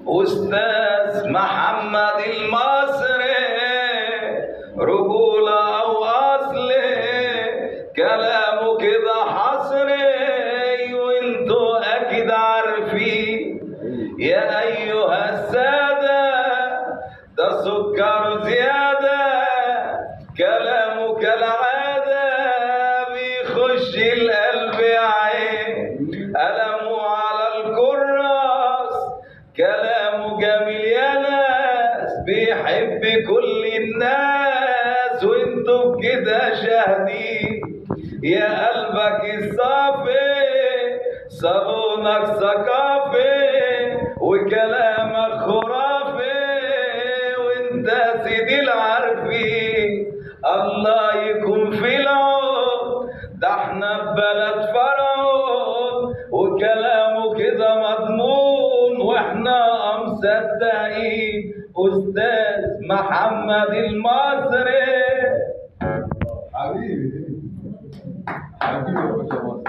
أستاذ محمد المصري رجولة أو أصلي، كلامه كده حصري وانتوا أكيد عارفين. يا أيها السادة ده سكر زيادة، كلامه كالعادة بيخش القلب يا عين، قلمه على الكراس كلامه جميل يا ناس، بيحب كل الناس وانتوا بكده شاهدين. يا قلبك الصافي صالونك ثقافي وكلامك خرافي وانت سيدي العارفين. الله يكون في العون، ده احنا ببلد فرعون وكلامه كده مضمون واحنا مصدقين. استاذ محمد المصري حبيبي حبيبي يا باشا مصر.